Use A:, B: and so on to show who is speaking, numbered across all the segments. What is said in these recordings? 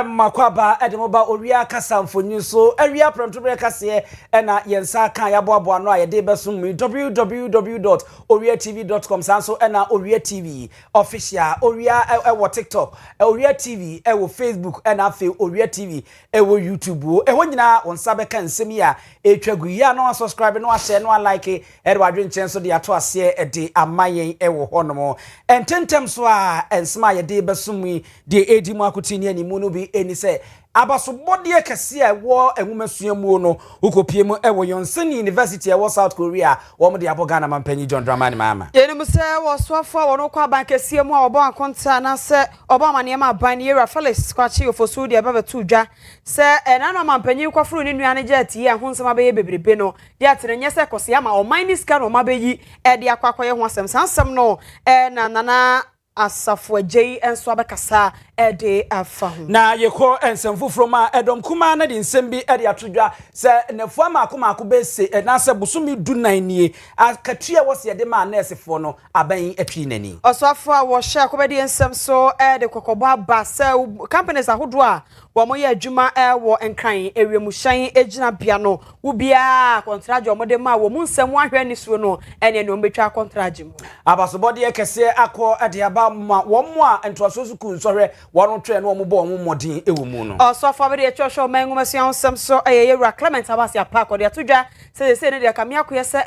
A: makwaba edemoba Owia Kaseɛ mfonyi so Owia Owia Kaseɛ na yensa kan yaboabo no ayede besum www.owiatv.com sanso na Owia TV official Owia ewo TikTok Owia TV ewo Facebook na afi Owia TV ewo YouTube eho nyina wonsa beka nsem ya etwagu ya no subscribe no share no like ede wadwe nchen so de ato ase ede amayen ewo honomo ententem so a ensema yede besum de edimu akotini animu no bi eni se abasobode Kaseɛ wo enwumasuamu no ukopiem ewo Yonsei University ewo South Korea wo mo de abogana mampanyi John Dramani mama
B: yenim se wo soafo wo no kwa aban Kaseɛ mu a obo akonta na se obo amane ma aban Yera Felix kwachi ofosu de ababetu dwa se enano mampanyi kwafuru ni nuane jeti ye ho nsema be bebrebe no de atenenye se Kaseɛ ma o minus scan o mabeyi e de akwakoye ho asem sansem no na nana asafo agye enso abekasa ede afa ho
A: na yeko ensemfufuro ma edom kuma na de nsem bi ede atodwa se nefo amaako bese na se busumi dunan nie akatua wo se de ma nursefo no aban atwi nani
B: osafo a wo hye akobedi nsem so ede kokobo aba se companies ahodo a wo mo ye adwuma wo enkran ewiamuhyan egina bia no wo bia contract wo de ma wo mu nsem ahwe ni so no ene no mbetwa contract mu
A: abasobode Kaseɛ akọ ede aba ma wo mo a entoaso suku nsɔhwe wono twe no mo bo mo modin ewo mu no
B: osofo abede etwehwe manwumasuan nsem so Yera Clement abasi apako de atodwa se ne de kamia koyese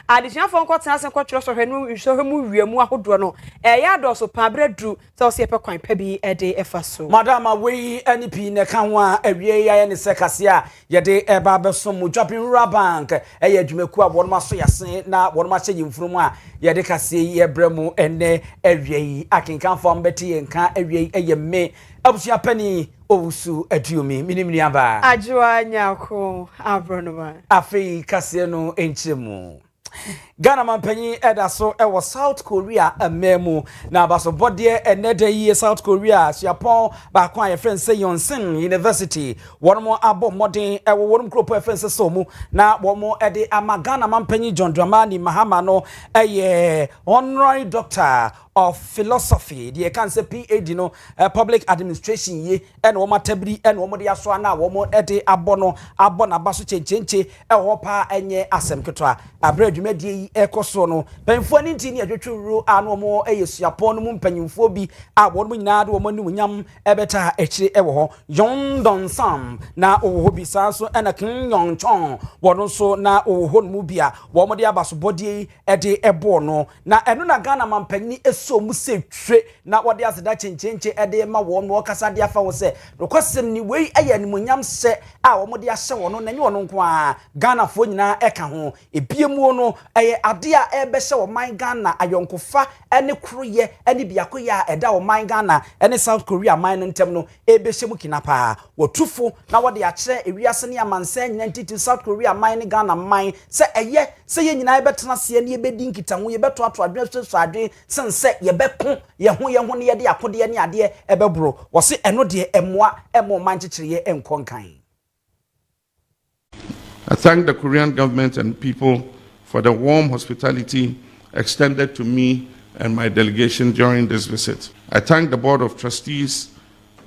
B: adisiafo nkotena se nkotwero sohwe no nhsohwe mu wiamu ahodo no ya adoso pabredru se o se pe kwan pa bi ede efaso
A: madama we anipi ne kan ho a awie ya ne se Kaseɛ yede eba besom Dwapin Rural Bank ya adwumaku a wono maso yasen na wono ma hye yimfurum a yede Kaseɛ ye bremu ene awie akenkanfo mbeti yenka awie me abusia pani owusu aduomi minimni aba
B: ajwa nyako abronoma
A: afi Kaseɛ no enchemu Ghana mampanyi eda so ewo South Korea amemu na abasobode enede yi South Korea Japan ba kwa ye friend say Yonsei University wono abo modern ewo wono kropo friend say so mu na womo ede ama Ghana mampanyi John Dramani Mahama no honorary doctor of philosophy the can say PhD no public administration ye ene wo matabri ene wo de aso na wo ede abo na baso chenchenche ewo pa enye asem ketwa abra dwumadie ekoso no panfo ani nti ne adwetwuru anu mo eyesuapo no mu mpanyimfo bi a wo nyina de wo manu nyam ebeta ekire ewo ho Yongdon Sam na owo bi sanso ena Kim Yong Chong wo so na owo no mu bia wo mo de abasobodie ede ebo no na eno na Ghana mampanyi so mu se twe na wode aseda chenchenche ede ma wo no kasa de afa wo se nokwasem ni wei aya ni munyam se a wo de ahye wo no na nye wo no nko a Ghana fo nyina eka ho ebiemu no eye ade a ebehye wo man Ghana ayonkofa ene kroye ene biakoye a eda wo man Ghana ene South Korea man no ntem no ebehye mu kinapa wotufo na wode akire ewiase ne amansa nyina ntiti South Korea man ne Ghana man se eye se ye nyina ebetena se ne ebedi nkita ho yebeto ato adwe so adwe sense yebeko ye ho ne ye de akode ne ade ebebro wo se eno de emoa emo man chichiriye enkonkan.
C: I thank the Korean government and people for the warm hospitality extended to me and my delegation during this visit. I thank the Board of Trustees,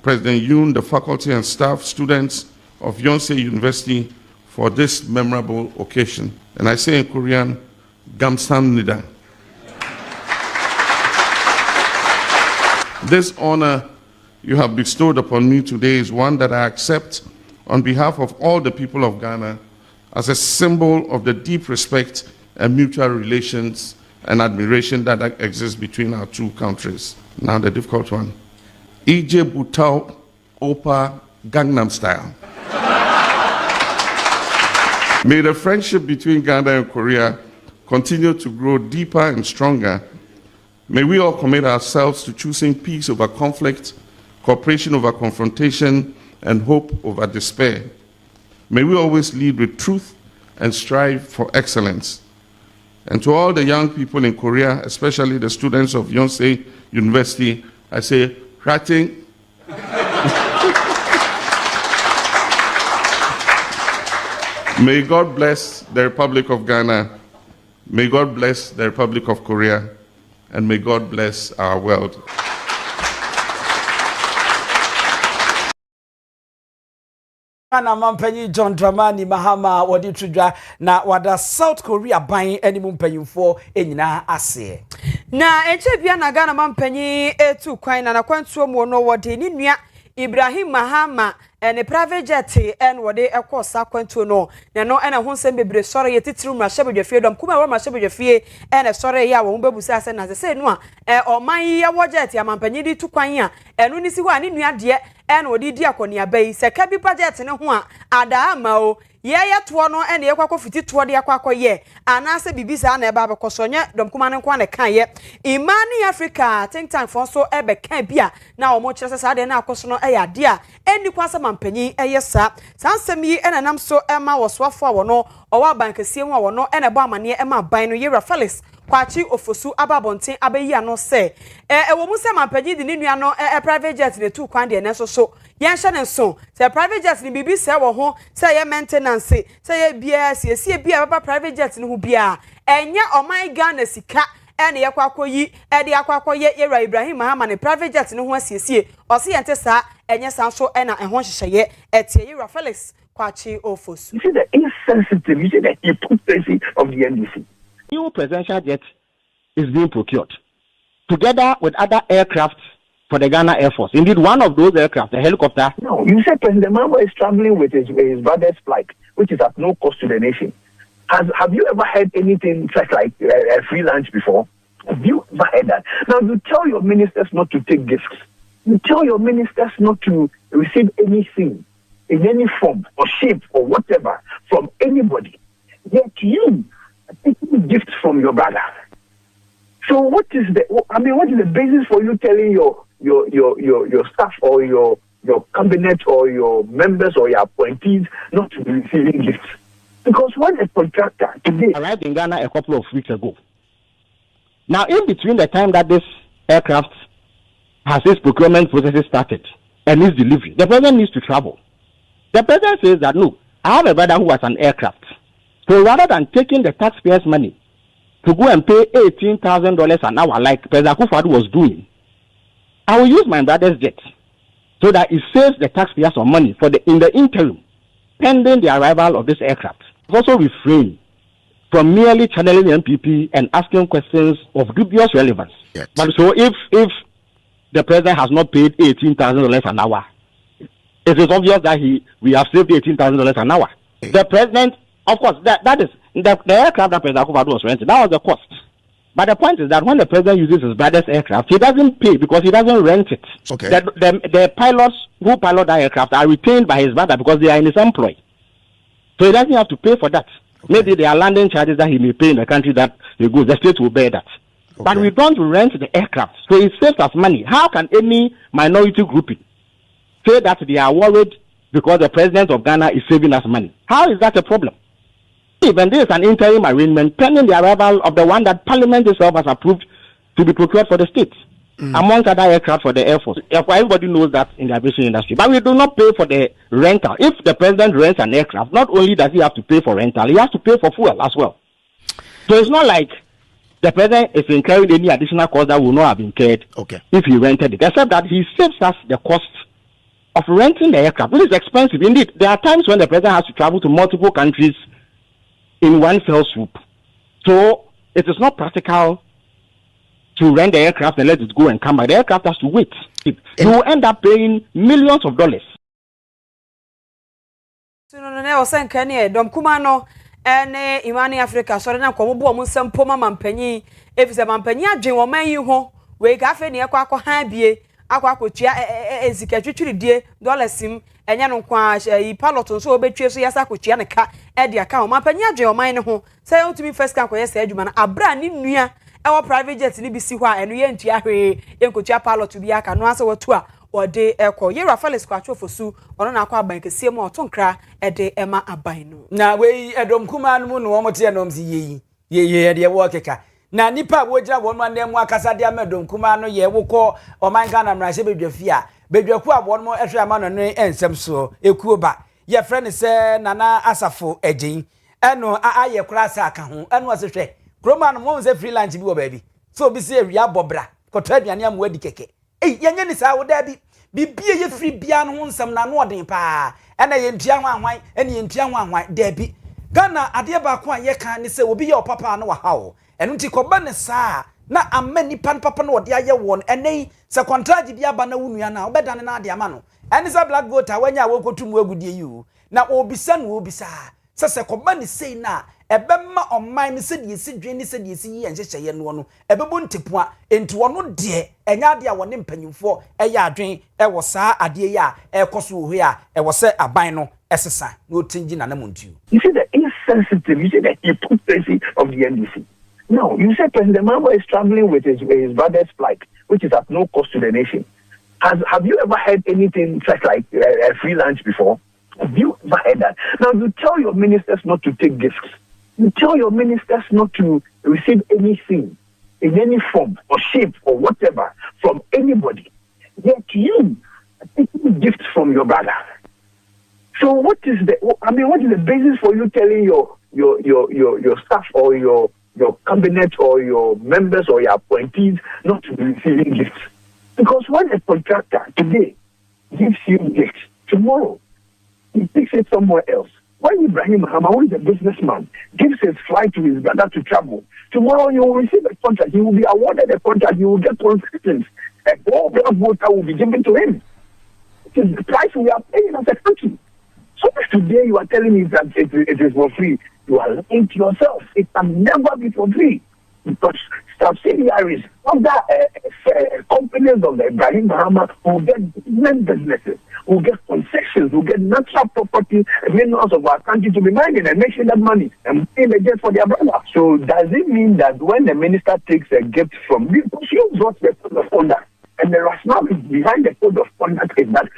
C: President Yoon, the faculty and staff, students of Yonsei University for this memorable occasion. And I say in Korean, Gamsamnida. This honor you have bestowed upon me today is one that I accept on behalf of all the people of Ghana as a symbol of the deep respect and mutual relations and admiration that exists between our two countries. Now the difficult one. EJ Butao Opa Gangnam Style. May the friendship between Ghana and Korea continue to grow deeper and stronger. May we all commit ourselves to choosing peace over conflict, cooperation over confrontation, and hope over despair. May we always lead with truth and strive for excellence. And to all the young people in Korea, especially the students of Yonsei University, I say, Rating. May God bless the Republic of Ghana. May God bless the Republic of Korea. And may God bless our world.
A: Ana mampanyi John Dramani Mahama wodi tudwa na wada South Korea ban animu mpanyimfo enyina ase.
B: Na enche bia na Ghana mampanyi etu kwan na kwantuo mu no wodi ni nua Ibrahim Mahama ne private jet wode ekosa kwantuo no na no na ho nsem bebre sore yetitiru ma hyebedwafie dom kuma wa ma hyebedwafie na sore ya wo bebusa ase na se no a oman ya wo jet ya mampanyi di tu kwan a enu ni si ho a ni nua de na wodi di akoni abai se ka bi budget ne ho a ada ama o ye to no na ye kwakọ fiti to de akwakọ ye anase bibisa na eba bekosonye dom kuma ne kwa ne kan ye Imani Africa think tank for so ebe kan bia na omo kire sesa de na akoso no ya de a eni kwasa mampanyi eye sa sansem yi enanam so ema woswafo a wono owa bankasie mu a wono ena bo amane ema ban no Yera Felix kwachi ofosu ababonten abayi ano se ewo mu se mampanyi di ne nua no private jet ne tu kwan de ne so yen hye ne so se private jet ne bibi se wo ho se ye maintenance se ye bia sie bia baba private jet ne ho bia enya oman Ghana sika ene ye kwakoyi de akwakoye Yera Ibrahim Mahama ne private jet ne ho asiesie o se yente sa enye san so ena ehon hyehyeye etie Yera Felix kwachi ofosu.
D: You see the insensitivity, you see the hypocrisy of the NDC.
E: New presidential jet is being procured together with other aircraft for the Ghana Air Force. Indeed, one of those aircraft, a helicopter.
D: No, you said President Mahama is traveling with his brother's flight, which is at no cost to the nation. Have you ever heard anything such like a free lunch before? Have you ever heard that? Now, you tell your ministers not to take gifts. You tell your ministers not to receive anything in any form or shape or whatever from anybody. Yet you are taking gifts from your brother. So what is the basis for you telling your staff or your cabinet or your members or your appointees not to be receiving gifts? Because when a contractor today
E: arrived in Ghana a couple of weeks ago. Now, in between the time that this aircraft has its procurement processes started and its delivery, the president needs to travel. The president says that, no, I have a brother who has an aircraft. So rather than taking the taxpayers' money to go and pay $18,000 an hour like President Akufo-Addo was doing, I will use my brother's jet so that it saves the taxpayers some money in the interim, pending the arrival of this aircraft. Also refrain from merely channeling the MPP and asking questions of dubious relevance. Yes. But so if the president has not paid $18,000 an hour, it is obvious that we have saved $18,000 an hour. Yes. The president, of course, that is the aircraft that President Akufo-Addo was renting. That was the cost. But the point is that when the president uses his brother's aircraft, he doesn't pay because he doesn't rent it. Okay. The pilots who pilot that aircraft are retained by his brother because they are in his employ. So he doesn't have to pay for that. Okay. Maybe there are landing charges that he may pay in the country that he goes. The state will bear that. Okay. But we don't rent the aircraft. So it saves us money. How can any minority grouping say that they are worried because the president of Ghana is saving us money? How is that a problem? Even this is an interim arrangement pending the arrival of the one that Parliament itself has approved to be procured for the state, amongst other aircraft for the Air Force. Everybody knows that in the aviation industry. But we do not pay for the rental. If the president rents an aircraft, not only does he have to pay for rental, he has to pay for fuel as well. So it's not like the president is incurring any additional cost that will not have incurred if he rented it, except that he saves us the cost of renting the aircraft, which is expensive. Indeed, there are times when the president has to travel to multiple countries in one fell swoop. So it is not practical to rent the aircraft and let it go and come back. The aircraft has to wait. You will end up paying millions of dollars.
B: Ene Imani Africa so na kwa bo mo sempo mama mpanyi efise mampanyi adwen wo man yi ho we ka fe ne akwa ha bie akwa akotua ezika twitwiridie $sim enye no kwa yi pilot nso obetwe so yasa akotua ne ka e de aka wo mampanyi adwen wo man ne ho say ultimate first kan koye say adwuma na abra ni nua e private jet ni bi si ho a eno ye ntua hwe enkotua pilot bi aka no ase wotu a ode eko Yera Felix kwacho fosu ono na akwa aban kesie mu otonkra ede ema aban no
A: na we edom kuma no mu no omote enom si ye de wo keka na nipa wogira wonu anem akasa de amedom kuma no ye wokọ oman Ghana mrahye bedwafi a bedwaku abon mo ehwe ama no no ensem so ekuo ba ye friend se nana asafo agyin eno aye kurasa aka ho eno asehwe kroma no mo nse freelance bi wo ba bi so bi se awia bobra koto aduane am wadi keke yenye ni sa wo da bi bibie ye free bia no nsam na no odin pa ena ye ntua hwanhwan ena ye ntua hwanhwan debi Ghana ade ba ko an ye kan ne se obi ye opapa na wa hawo eno nti koba ne saa na amani pan papa na ode aye won ene se contract bi aba na wunua na obeda na ade ama no ene se black voter wanya wokotum agudie yi na obisa na obisa se koba ne sei na ebemma online ne se die si dwen ne se die si yi enhyehye no no ebebo ntepoa enti wono de enya ade a wone mpanyimfo eya adwen ewo saa ade ya ekoso ohu a ewo se aban no esesa no tingi na namuntu.
D: You see the insensitive, you see the hypocrisy of the NDC. No, you said President Mahama is traveling with his brother's flight, which is at no cost to the nation. Have you ever heard anything such like a free lunch before? Have you ever heard that? Now you tell your ministers not to take gifts. You tell your ministers not to receive anything in any form or shape or whatever from anybody. Yet you are taking gifts from your brother. So what is the basis for you telling your staff or your cabinet or your members or your appointees not to be receiving gifts? Because when a contractor today gives you gifts, tomorrow he takes it somewhere else. When Ibrahim Mahama, who is a businessman, gives his flight to his brother to travel, tomorrow you will receive a contract. He will be awarded a contract. He will get concessions. A whole black voter will be given to him. It is the price we are paying as a country. So if today you are telling me that it is for free, you are lying to yourself. It can never be for free. Because subsidiaries of the companies of the Ibrahim Mahama will get businesses, will get concessions, will get natural property, minerals of our country to be mining and making that money and paying again for their brother. So does it mean that when the minister takes a gift from you, because you brought the code of conduct, and the rationale behind the code of conduct is that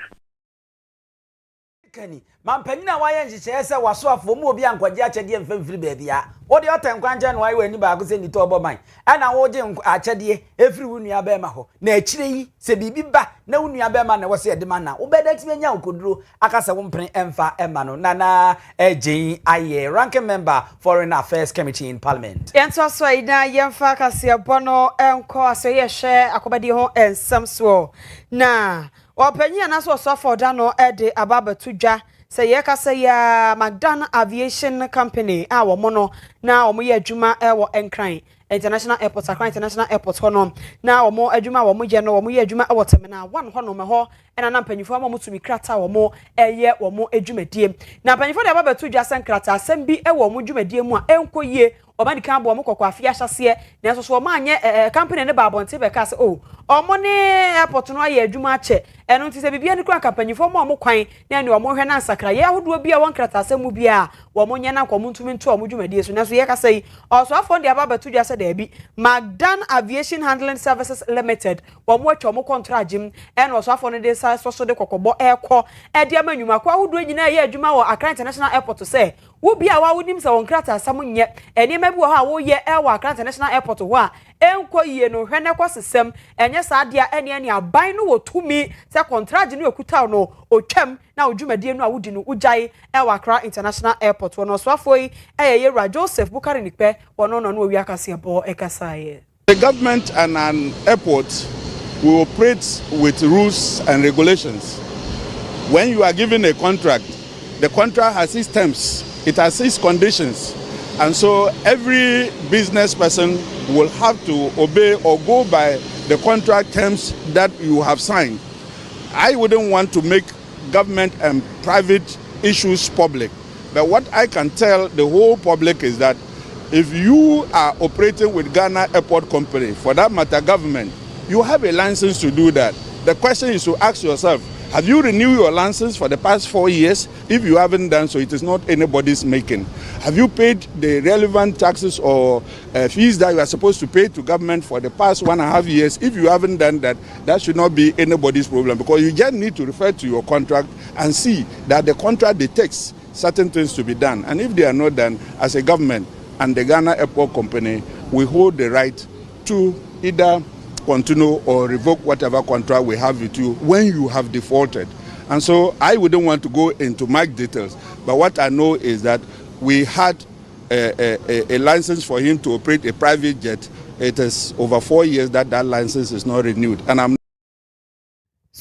A: Kenny, Mampena, why and she says, I was so for more beyond what Yachadi and Femfree baby. What your time, Quanjan, why when you back in the top of mine? And I would Achadi every one ya bemaho. Naturally, say Biba, no new Abema was a demand now. Obey that me now could do Akasa Wumpre Emfa Emano, Nana, Ejay, Aye, ranking member, Foreign Affairs Committee in Parliament.
B: And so, Owia Kaseɛ Bono, and course, a share, Akobadi and some swore. Nah. Openye na so for dano ede ababa tuja se ye ka se ya Magdan Aviation Company a wo mono na wo ye adwuma e wo Enkran International Airport Accra International Airport hono na wo adwuma wo ye no wo ye adwuma e wo terminal 1 hono me ho ena na mpanyifo ma mutumi krata wo eye wo adwumadie na mpanyifo de ababa tuja sen krata asem bi e wo adwumadie mu a enkoyie oba di kan bo mo kokwa afia hyase na so so ma anye company ne ba abonte be ka se o omo ne airport no aye adwuma ache eno nti se bibia ne kura kampanyifo mo kwan na ne omo hwe na nsakra ye ahodo bia won krata asem bia wo mo nye na kwom ntumi nto omo dwumadie so na so ye ka se also afọ de ababa tuja se da bi Magdan Aviation Handling Services Limited wo mo atwa mo contract jim eno also afọ ne de so de kokobo ekọ e de amanyuma kwa ahodo nyina ye adwuma wo Accra International Airport se wo bia wa wonim se won krata asam nye eni ma bi wo ha wo ye e wa Accra International Airport ho a enko yie no hwe ne kwasesem enye saadia ene aban no wotumi se contract no ekuta no otwam na odwumadie no a wodi no ugyae e wa Accra International Airport no so afoi ye Ra Joseph Bukari Nikpe wono no Owia Kaseɛ bo ekasaye.
F: The government and an airport will operate with rules and regulations. When you are given a contract, the contract has its terms, it has its conditions. And so every business person will have to obey or go by the contract terms that you have signed. I wouldn't want to make government and private issues public. But what I can tell the whole public is that if you are operating with Ghana Airport Company, for that matter government, you have a license to do that. The question is to ask yourself, have you renewed your license for the past 4 years? If you haven't done so, it is not anybody's making. Have you paid the relevant taxes or fees that you are supposed to pay to government for the past 1.5 years? If you haven't done that, that should not be anybody's problem, because you just need to refer to your contract and see that the contract detects certain things to be done. And if they are not done, as a government and the Ghana Airport Company, we hold the right to either continue or revoke whatever contract we have with you when you have defaulted. And so I wouldn't want to go into my details, but what I know is that we had a license for him to operate a private jet. It is over 4 years that license is not renewed. And I'm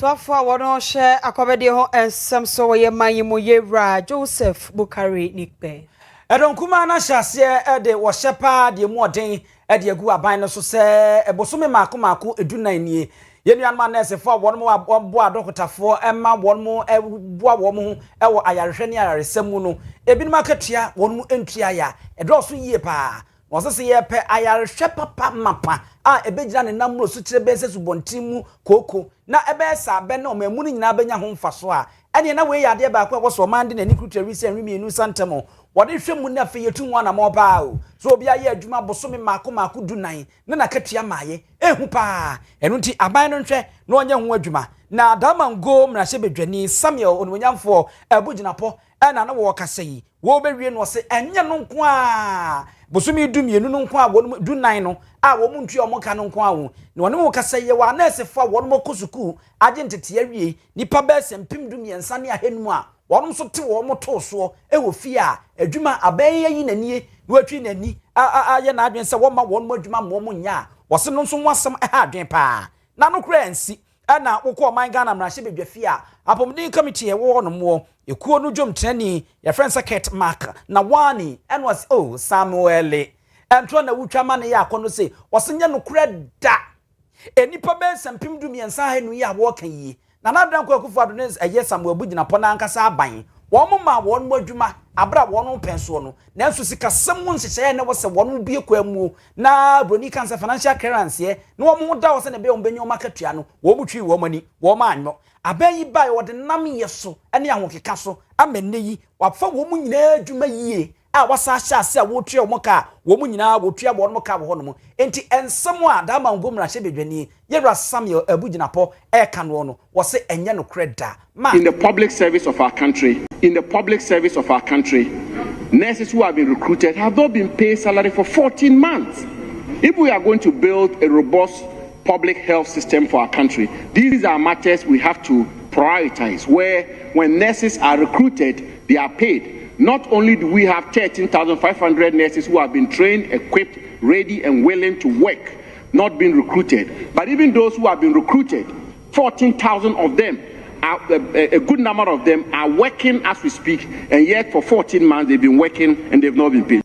B: So far, one on share a comedy and some so ye Mayra Joseph Bukari Nickbe.
A: Edon Kumana Shasia, the Washepa, the Morting, Edia Gua Bino so say, a Bosumi Makumaku, a Dunani. Yenian man as a for one more boa doctor for Emma, one more a boa woman, our Irishania, Semuno, a bin marketia, one more entria, a dross ye pa. Was a year per Irish papa mapa, a bejan and number of such bases bontimu, coco, na a besa, beno, me mooning nabenya home for soa. And in a way, I dear back was commanding an equity recent remi new Santamo. What if you would not fear 2 1 a more bow? So be a year Juma Bosumi Makuma could do 9, Nana Katia Maye, Hupa, and Unti Abandon tre, no young Wajuma. Now Daman go, Mrashebe Jenny, Samuel, on William for a Bujinapo, and Owia Kaseɛ. Wolverine was say, and Yanon Qua Bosumi do me, no qua, won't do 9, I won't to your Mocanon Qua. No one will say you are nurse for one more Kusuku, identity, Nipa Bess and Pim Dumi and Sanya Henwa. One so 2 or more toso, will fear, a Juma abey in a knee, working a knee, I didn't say one more Juma Momunya, was no some some hard pa. Nano crancy, and now will call my gun and Rashibi Jafia, upon the committee a war no more, you could no jump Tenny, your friends a cat mark, Nawani, and was Samuel, and Twana Uchamani Yakono say, was in no cred da. Any pabes and Pim Dumi and Sahin we are walking ye. Nanadran kwaku fadunens eye Samuel bugina pona nkasa aban wo ma won madwuma abra won penso no nanso sika samun hyehyɛ ne wo se won bie kwamu na broni cancer financial clearance ye na wo mo da wo se ne be wo benyo makatua no wo butwi wo mani wo ma anyo aban yi bai wo de nam yeso ene ahokeka so amenne yi wafa wo mu nyina adwuma yie a wasa hyase a wo tua wo ka wo mu nyina wo tua wo no ka wo no enti ensemo a da man gomra hye bedwani yewra Samuel abuginapo e ka no no wo se enye no kreda ma
G: in the public service of our country nurses who have been recruited have not been paid salary for 14 months. If we are going to build a robust public health system for our country, these are matters we have to prioritize, where when nurses are recruited they are paid. Not only do we have 13,500 nurses who have been trained, equipped, ready and willing to work, not being recruited, but even those who have been recruited, 14,000 of them, a good number of them are working as we speak, and yet for 14 months they've been working and they've not been paid.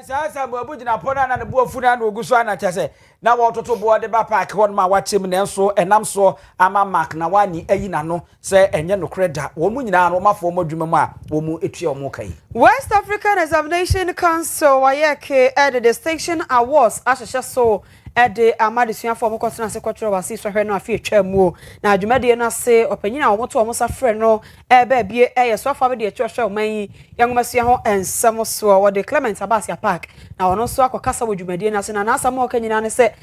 A: Sasa abugina pona na bo funa na oguso ana chese na wo toto bo de ba park won ma wachim ne so enam so ama mark na wani ayi na no se enye no kreda wo mu nyina no mafo modwuma mu a wo mu etua mu kai.
B: West African Examination Council wayeke at the Distinction Awards asheshe so ede amadesua for mokotena se kwatro wasi so hwe no afi etwa mu na adwumade na se opanyina omoto omosa frɛ no ba bie so afa be de etwa hwe oman yangomasua ho ensam so wo de Clement Abasia Park na ono so akokasa wodwumade na se na asam okanyina ne se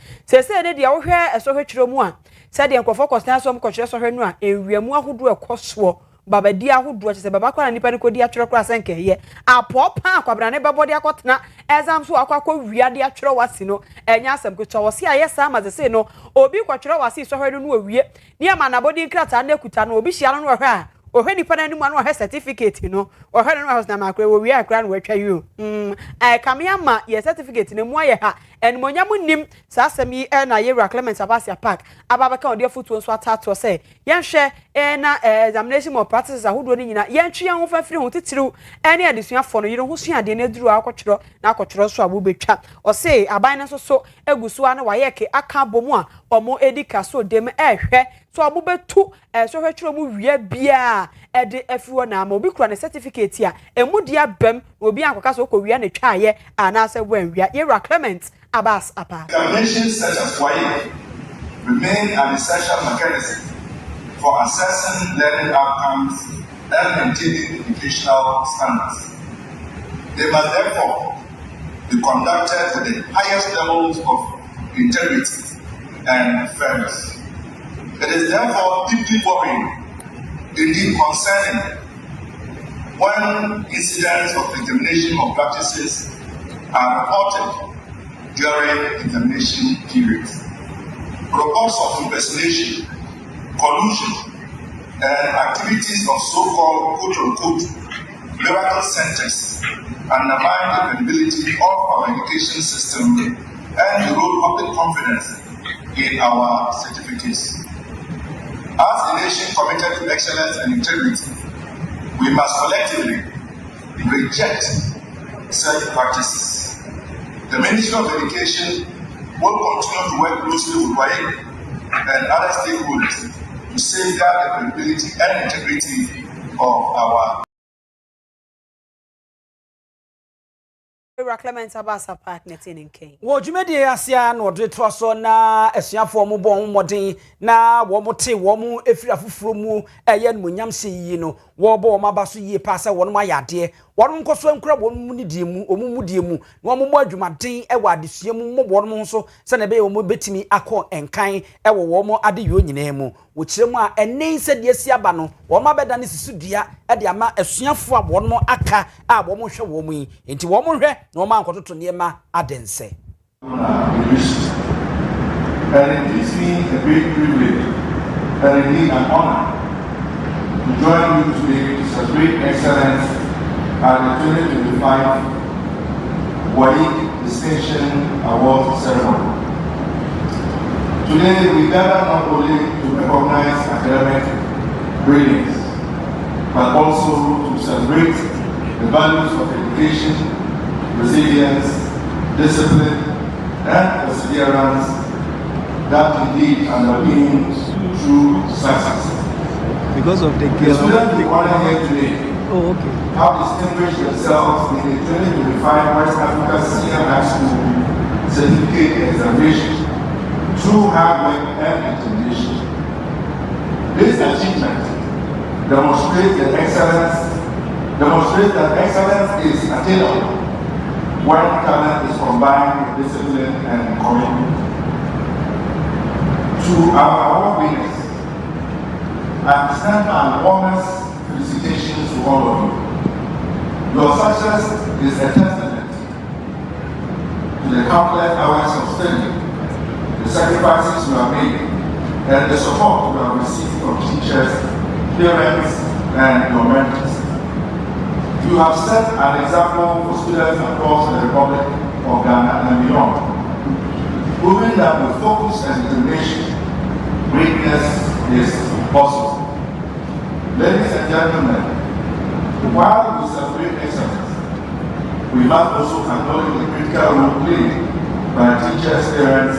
B: ne de wo hwe so hwe twiro mu a se de nkofo kotena so mokotwe so hwe no a ewiamu ahodo ekoso babadi ahodo kyese baba kwa nipa ne kodi atwero kra senke ye apopa akwabra ne bebodi akotena exam so akwa wiade atwero wasi no enya asem kutwa wasi ayesa mazese no obi kwatwero wasi so hwe no awie ne ama na body nkrata na kuta no obi hia no hwe a ohwe nipa na nimu no hwe certificate no ohwe no house na makre wo wi akra no watwa you kame ama ye certificate ne mu aye ha enmonyam nim sa asem yi na yewra Clement Abasia Park ababaka odi afutuo so atato se yenhwe na examination of practices ahodo ni nyina yentwe ho fafiri ho titiru ene adesuafo no yire ho suade na duru akotwero na akotwero so abobetwa o se aban na so egusu ana wayeke aka bomu a omo edika so dem ehwe so abobetu so hwetwero mu wie bia ede afiwo na ama obi kura ne certificate a emudia bam obi akoka so kowie na twaye ana se wanwia yewra Clement Abbas Apa.
H: Examinations such as WAEC remain an essential mechanism for assessing learning outcomes and maintaining educational standards. They must therefore be conducted with the highest levels of integrity and fairness. It is therefore deeply worrying, indeed concerning, when incidents of examination malpractices are reported during examination periods. Reports of impersonation, collusion, and activities of so-called quote-unquote miracle centers undermine the credibility of our education system and erode public confidence in our certificates. As a nation committed to excellence and integrity, we must collectively reject such practices. The Ministry of Education will continue to work closely with WAEC and other stakeholders to safeguard the credibility and integrity of our
B: Clement Abasa partner in King.
A: Wo jumedi asia na ode to so na asuafo mo bon modin na wo mote wo mu efiri afufuro mu eye nmunyam se yi no wo bo ma ba so yi pa se wo no ayade wo no nkoso ankura wo mu ni die mu omumu die mu na wo mo adwumaden e wa adesua mu mo bo no so se na be wo mo betimi akọ enkan e wo mo ade yo nyina mu wo kire mu a enen se de asi aba no wo ma beda ne sisudua e de ama asuafo a wo no aka a wo mo hwe wo mu yi enti wo mo hwe na wo ma nkototo niema adense.
H: And it gives me a great privilege and indeed an honor to join you today to celebrate excellence at the 2025 WAEC Distinction Award Ceremony. Today we gather not only to recognize academic brilliance, but also to celebrate the values of education, resilience, discipline, and perseverance that indeed underpin true success.
I: Because of the
H: students we honor here today
I: have
H: distinguished themselves in the 2025 West Africa Senior High School Certificate Examination through hard work and determination. This achievement demonstrates that excellence is attainable when talent is combined with discipline and commitment. To our award winners, I extend my warmest felicitations to all of you. Your success is a testament to the countless hours of study, the sacrifices you have made, and the support you have received from teachers, parents, and your mentors. You have set an example for students across the Republic of Ghana and beyond, proving that with focus and determination, greatness is possible. Ladies and gentlemen, while we celebrate excellence, we must also acknowledge the critical role played by teachers, parents,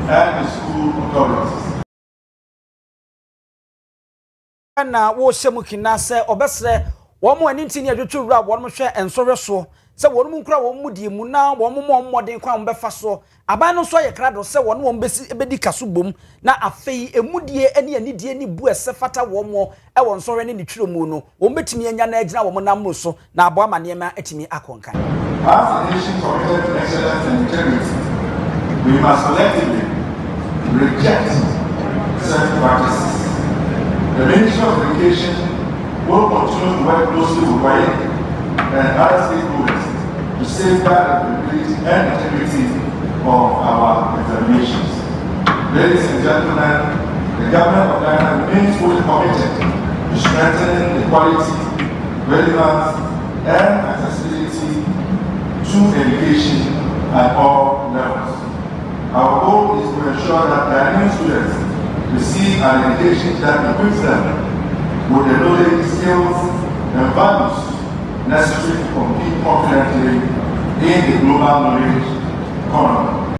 H: and the school authorities.
A: Na wo shemu kinase obesre wo mo ani ntini adwotwo wura wo mo hwe ensore so se wo mo nkura wo mo die mu na wo mo mmodin kwa mo befa so aban no so ye krado se wo no wo bedi kaso bom na afei emudie ani anidie ni bu ese fata wo mo e wo nsore ne twiro mu no wo betimi anya na agina wo mo namro so na abo amane ma etimi akonkan.
H: As a nation committed to excellence and integrity, we must collectively reject such practices. The Ministry of Education will continue to work closely with WAEC and other stakeholders to safeguard the credibility and integrity of our examinations. Ladies and gentlemen, the government of Ghana remains fully committed to strengthening the quality, relevance, and accessibility to education at all levels. Our goal is to ensure that Ghanaian students receive an education that equips them with the knowledge, skills, and values necessary to compete confidently in the global knowledge economy.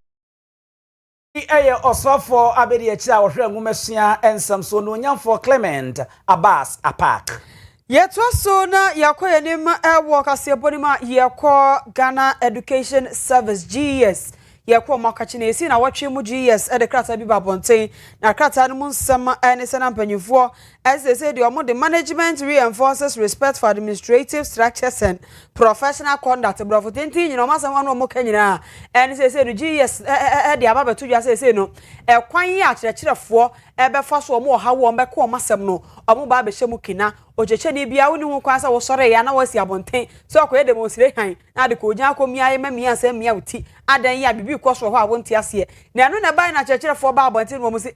A: Eye osofo abedi echa wo hwe ngumesua ensam so no nyamfo Clement Abbas Apak.
B: Yeto so na yakoye nim Owia Kaseɛ bonima yekɔ Ghana Education Service GES yekɔ makachi na esi na watwe mu GES e de krata bi babonten na krata no mu nsam ene se na mpanyifo SSA de omo the management reinforces respect for administrative structures and professional conduct brofo tenti nyina omo asam anu omo kanyina ene se do GES de ababeto dwa se no e kwan ya akyerɛkyerɛfo e be fa so omo ha wo mbɛkɔ omo asam no omo ba be hyemu kina ojeche ni bia woni hu kwan sa wo sɔre ya na wasi abonten so akoye demonstration na de ko gyan akomi aye mamia asam mia uti adan ya bibi kɔ so ho abonti ase na anu na bai na akyerɛkyerɛfo ba abonten no mo se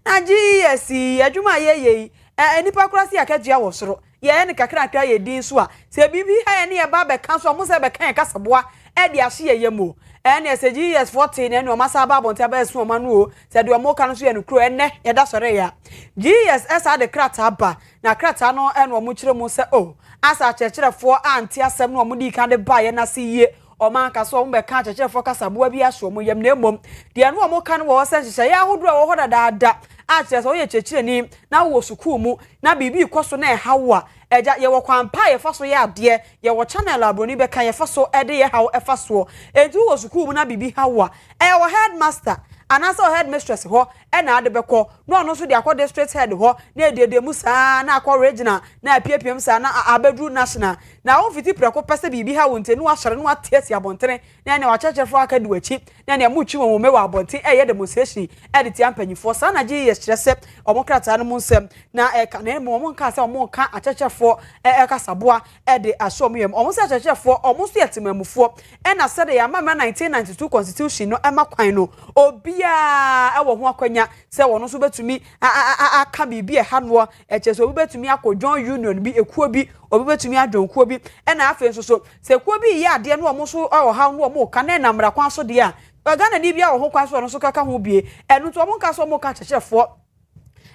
B: na GES adwuma ye enipa kura si akadua wo soro ye ne kakra ye din so a se bibi ha ye ne ye ba be kan so mo se be kan kasaboa di ahye yemo ene se GS 14 ene o masa ba bonte aba esu o manu o se de o mo kan so ye no kro ene ye da sore ya GS esa de krata ba na krata no ene o mo kire mu se o asa chechirefo anti asem no o mo di kan de ba ye na se yie o man ka so o mbe kan chechirefo kasaboa bi ahye o mo yem na emom de no o mo kan wo se hye ya hodro wo hoda da a che so ye chechire ni na wo sukuu mu na bibi ikoso na hawa eja ye wo kwampa ye faso ye ade ye wo channel abroni be kan ye faso ede ye hawo e faso eju wo sukuu mu na bibi hawa e wo headmaster anasa o headmistress ho e na ade beko no no so de akọ district head ho na edede mu saa na akọ regional na apiapiem saa na abedru national na wo fiti preko pese bibi hawo nte no asore no atesi abontere na na wachechefo aka di wachi na na mu chi wo me wa abonte e ye demonstration e de tia mpanyifo saa na ji ye kyerese omokrata no mu nsem na e ka na mo nka se omo ka achechefo e kasaboa e de aso mo yem omo se achechefo omo so yetemamufo e na se de ya mama 1992 constitution no e makwan no obia e wo ho akwanya se wono so betumi aka bibi e hanwo e che so betumi akodjon union bi ekuo bi obi betumi adwonkuo bi e na afen so se kuo bi ye ade no omo so o ha no omo ka na namra kwan so de a Gana ni bia wo ho kwan so no so kaka ho bie enu to omo nka so omo ka chechefo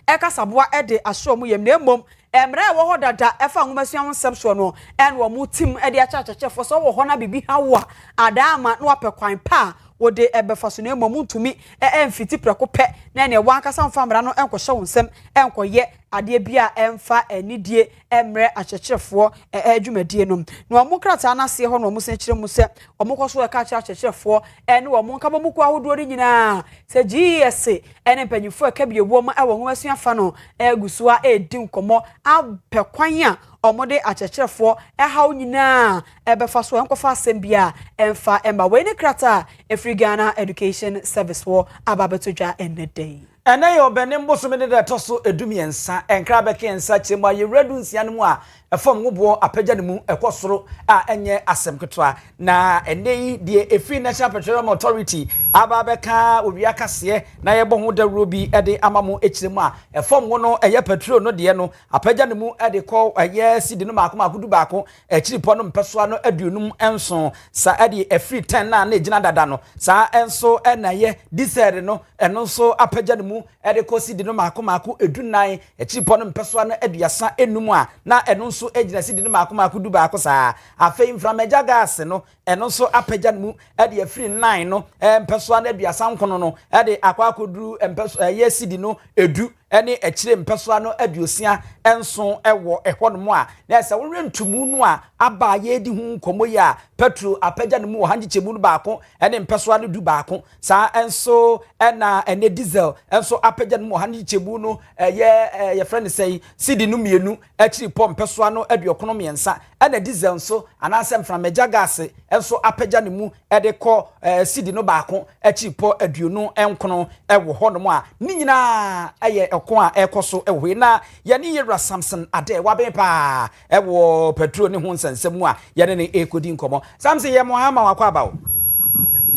B: e kasaboa e de aso omo yem na emom emre wo ho dada e fa nwomasuam nsem so no en wo mu tim e de acha chechefo so wo ho na bibi hawa adama no apekwan pa wode ebefaso na emom ntumi emfiti preko pe na ne wankasa mfamra no enkohye wonsem enkoye ade bia emfa anidie emre achechefo adwumadie no na omokrata na se ho na omusen kire mu se omokoso e ka achechefo ene omonka bomuko ahodo ri nyina se GS ene mpanyifo e ka biewom e wo nwomasuam fa no egusua edi nkomo apekwan a omode achechefo haw nyina ebefaso enkofa asem bia emfa emba we ne krata Free Ghana Education Service for ababetodwa enedey
A: ene yo benim boso me de toso edumiensa enkra beke ensa chema ye redu nsia no mu a efom ngobo apagya ne mu ekosoro a enye asem ketwa na enei de Free National Petroleum Authority ababeka Owia Kaseɛ na ye bohu da robi ede amamo echiremu a efom wo no eye petrol no de no apagya ne mu ede kɔ eye sidi no makoma akudu baako echiripo no mpesoa no aduonum enso sa ede Free 10 na ejina dada no sa enso na ye diesel no eno so apagya ne mu ede kɔ sidi no makoma aku edunan echiripo no mpesoa no aduasa enum a na eno so ejina sidi no makoma akudu baako sa afei mframeja gas no eno so apagya ne mu ede Free 9 no mpesoa na aduasa nkono no ede akwa akoduru mpesoa ye sidi no edu ene echire mpesoa no aduosia enso ewo ehonmo a na se wo rentumu no a aba ye di hu komo ya petrol apagya ne mu wo hanji chemu no baako ene mpesoa no du baako sa enso ena ene diesel enso apagya ne mu hanji chemu no ye friend say sidi no mienu echiri pom mpesoa no aduokono miensa ena diesel nso anasem from meja gas enso apagya ne mu ede ko sidi no baako echiri po aduonu enkono ewo hono a ni nyina aye ko a ekoso ehwe na ye ne yera Samson ade wabe pa ewo petrol ne ho nsensemu a ye ne ekodi nkomo Samson ye mo ama wakwa bawo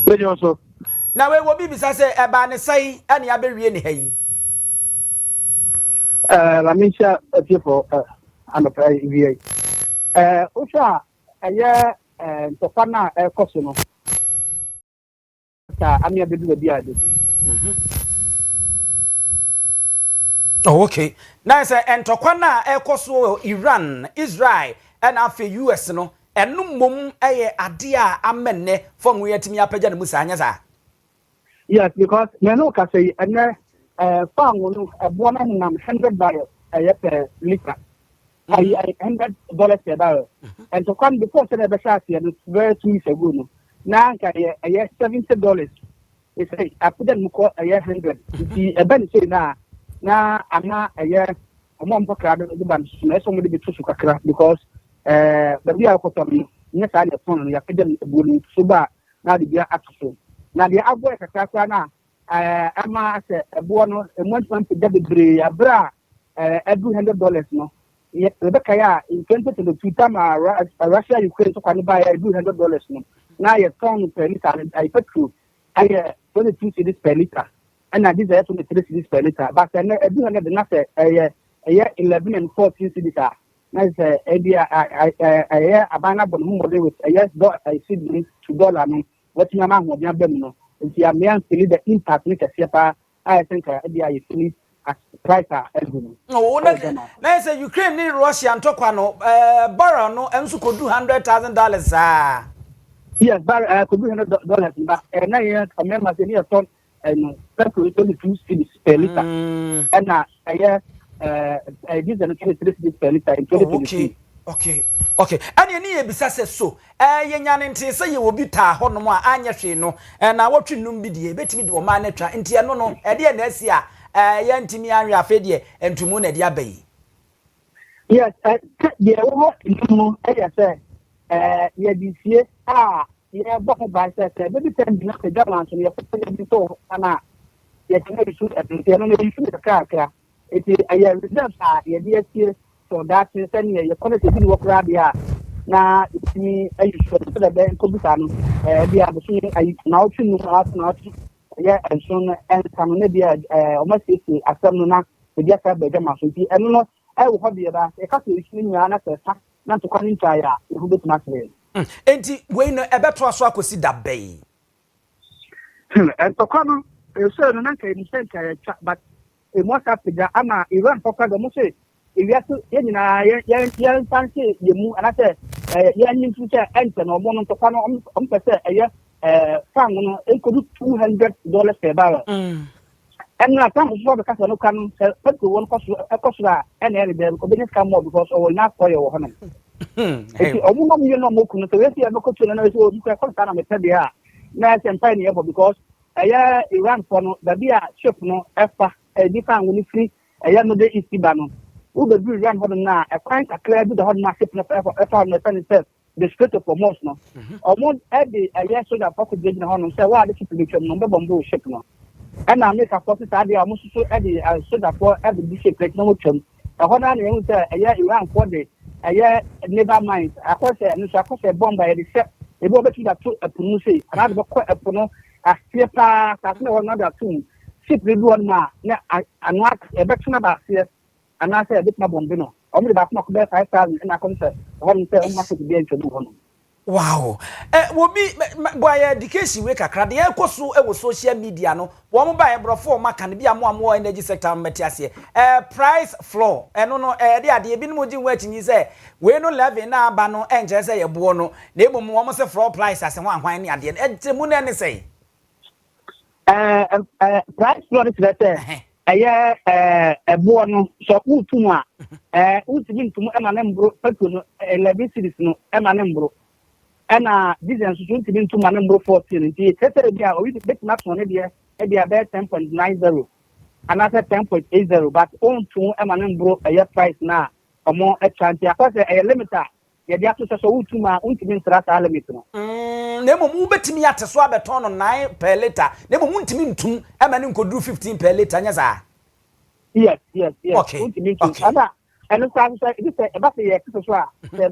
E: Pejo so
A: na we wo bibisa se eba ne sai ane abewie ne hayi
E: la misha tipo anopa vi usha aye tofana ekoso no ta amia bedu bi ade
A: Oh, okay. Now say entokwa na ekoso Iran, Israel, and afi US no, enum mom eye ade a amenne from we yetimi apagya ne musa anya sa.
E: Yes, because me no ka say ene farm no ebo na nam $100 per liter. $100 per barrel. And to come before say be sha no very 2 weeks ago no. Na nka ye $70. It's apagya mu ko 100. Ti ebe say na ama omompo krado de ban na so mo de bitu kakra because the bia akotomi nya sa na phone ya pede bulu suba na de bia akso na de abo kakra na ama se ebo no emontan pede bebre ya bra edu $100 no ye Rebecca ya in 2022 time Russia Ukraine to kwani ba ya edu $100 no na ye ton per liter I petrol I 22 cedis per liter and I did 23 cedis per liter, but I do have the 11 and 14 cedis.
J: nice idea I abana bon mo de with yes I see $2 no what you ma ho dia bem no nti am yan feel the impact ni kase pa I think idea you feel as price everything
A: no na say Ukraine ni Russia ntokwa no barrel no enso kodu $100,000 ah
J: yes but could be $100 but na yeah remember say near ton and petrol 22 cedis per liter and na diesel 23 cedis per liter in 2022
A: okay and ye bisa se so ye nyane nte se ye obi ta ho no a anya hwe no na wotwe num bi de betimi de o ma na twa nte no no de na asi a ye ntimi anwe afa de entumu na de abai
J: yes ye wo no ya say ye di sie ye bo ba say baby time na ke jaman so ye pete di to ana ye tene bi su e no ye su ka it is a reserve ye di sie so that is any ye quality bi wo kra bia na itimi ayi so the ben ko bisa no bia bo so ayi na o tunu na ye enso no entam na bia o ma sisi asam no na bia ka be jama so bi eno no ai wo hobie ba e ka so isi ni na sa na to kwani nta ya e hu betima kre
A: enti we no ebeto aso akosi da bai
J: to kwano e so no na ka ni senka ya but e mo sa pija ama Iran pokwa do mo se e wi aso ye nyina ye fancy ye mu ana se ye nyin fu se ente no mo no to kwano om pese ye fan no e ko $200 per barrel and na time so because no kan petrol won cost and any there ko business come more because I will not for your woman e o mu no mi no mo kunu so we see no ko tuna na we so ko ko sana me tebe a na campaign here because Iran for no da bia ship no efa di fan woni free no de isiba no who be Iran for na e kwan kakra bi the hot market no efa no pen itself the straight of most no o mo e so da pocket dey na hono say wa de ship ni twem no be bombo ship no and I make a process idea almost so so that for every bishop like no term. A honor and Iran for the never mind. I course and so I course a bomb by the set. They go back to that to a pronunciation. And I have quite a prono as clear pass as no another two. Ship the one ma and what a better about here. And I say a bit more bombino. Only about not 5,000 and I concert. One say must be able to do one.
A: Wow. Wo bi boy education we kakra de ekoso e wo social media no wo mo ba e brofo maka ne bia mo energy sector metiase price floor eno no de ade bi no mo gi wo atinyi se we no level na aba no enje se ye bo no na ebom wo mo se floor price ase ho ahwan ne ade e mu na ne sei
J: price floor is better bo no so utu a utu ntum e ma ne mbro petrol no 11 cities no e ma ne mbro and this is to be to my number 14. And we bet not on it, about 10.90 and after 10.80, but on to a man broke a year price now or more a chance. Of course, a limiter. You have to so to my ultimate limit.
A: Nemo mu betimi ate so abeton on 9 per liter. Nemo mu ntimi ntum e ma ne could do 15 per liter nya za.
J: Yes.
A: Okay.
J: And so this about the extra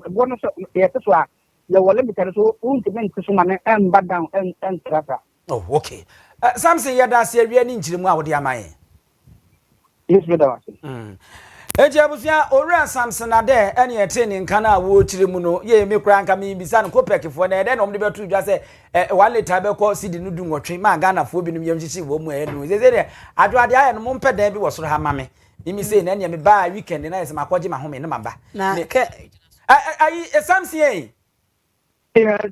J: bonus extra. The wallet because won't meant to someone and back down and tracker.
A: Oh, okay. Something ya da se wi ni nchirimu a wo de amaye.
J: Yes, brother.
A: Ejiabusia ora Samson ade ene etene nka na wo chirimu no ye me kura nka me bisa no kopekifo na ede no mde betu dwa se 1 liter be ko sidi no du nwotwe ma Ghana fo binum yam chichi wo mu enu ze de ado ade aye no mo mpeda bi wo soro ha mame imi say na ene me ba weekend na yesema kwaje ma home ne maba
B: na
A: ai Samson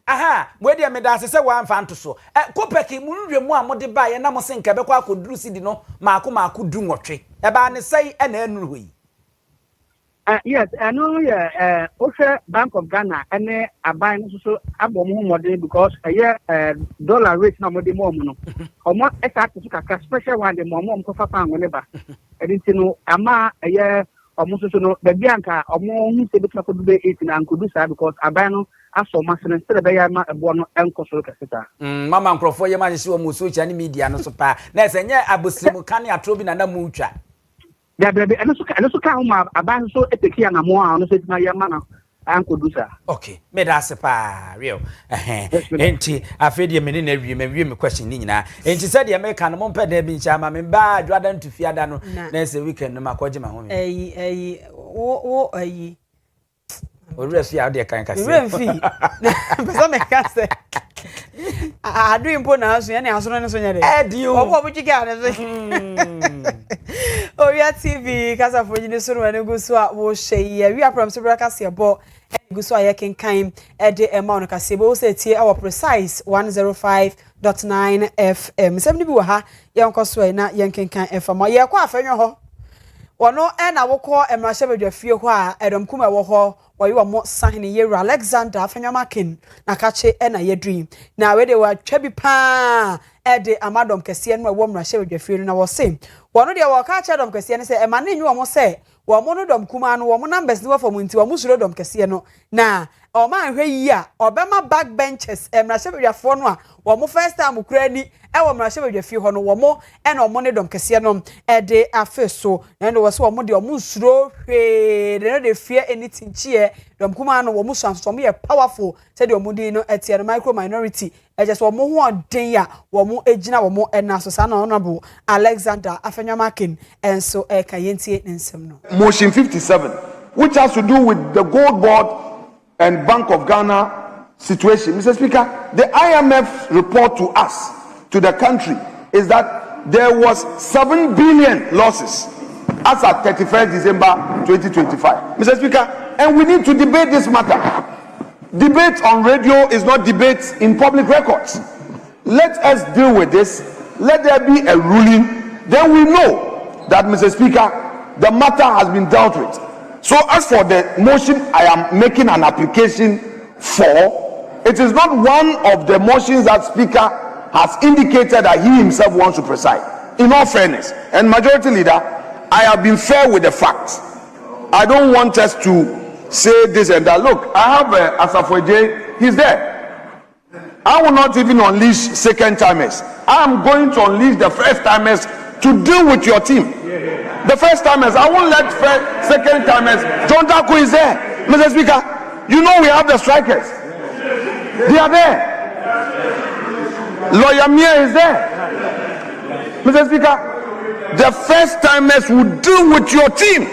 A: aha we de me da se wa mfa nto so kopeki mu nwemu a mo de ba ye na mo se nka be kwa akoduru sidi no maako du nwotwe e ba ne sei e na anu hoyi.
J: Yes, I know. Also, Bank of Ghana and a buying so abom modern because a year dollar rate no more the more no. Or more exact special one the more cover pound whenever. I didn't know ama a year almost so no the Bianca or more who say could be 18 and could do so because a buy no as so much instead of a one and coastal caseta.
A: Mama Crawford, your man is so much social media no so pa. Let's say, yeah, Abusimu Kani a Trobin and a Mucha.
J: Yeah, baby, and also come about so epic and a more on my man uncle do sir.
A: Okay, made us a pa real. Enti, I fed you in every question nina. And she said, the American Momped Debin Chama, and bad rather to fear than next weekend, no Macojima home. Owura ya de kan kase.
B: Remfi. Pesa me kase. Adu impo na aso ye ne aso no so nya de.
A: Edio.
B: Obo chika na so. Owia TV kasa fo nyine so no ene gu so a wo hye wi apram so bra kase bo gu so a ye kenkan e de ema no kase bo se tie our precise 105.9 FM. Semni bi wo ha ye nko so e na ye kenkan FM. Ye kwa afenyo ho. Wono e na wokọ emrahye badwafie ho a edom kuma wo ho woyi wo mo sahene yeru Alexander afenyomakin na kache e na yedri na we de wa twa bi pa e de amadom kese no wo emrahye badwafie no na wo se wono de wo ka che dom kese ne se e ma na nyu wo mo se wo mo no dom kuma no wo mo numbers ni wo fo mo nti wo mo suro dom kese no na o ma hwe yi a obema backbenchers emrahye badwafo no a wo mo first time kura ni e wo emrahye badwafie ho no wo mo e na wo mo ne dom kese no e de afeso na ndo wo se wo mo de wo mo suro hwe de no de fear anything chie dom kuma no wo mo so mo ye powerful said wo mo di no etie no micro minority e just wo mo ho den ya wo mo ejina wo mo e na so sa na honorable Alexander afenyomakin enso e kayentie nsem no.
K: Motion 57, which has to do with the Gold Board and Bank of Ghana situation. Mr. Speaker, the IMF report to us, to the country, is that there was 7 billion losses as at 31st December 2025. Mr. Speaker, and we need to debate this matter. Debate on radio is not debate in public records. Let us deal with this. Let there be a ruling. Then we know that, Mr. Speaker, the matter has been dealt with. So as for the motion I am making an application for, it is not one of the motions that Speaker has indicated that he himself wants to preside. In all fairness, and Majority Leader, I have been fair with the facts. I don't want us to say this and that. Look, I have Asafo, he's there. I will not even unleash second timers. I am going to unleash the first timers to deal with your team. The first timers, I won't let second timers. John Taku is there. Mr. Speaker, you know we have the strikers. They are there. Lawyer Mia is there. Mr. Speaker, the first timers will deal with your team.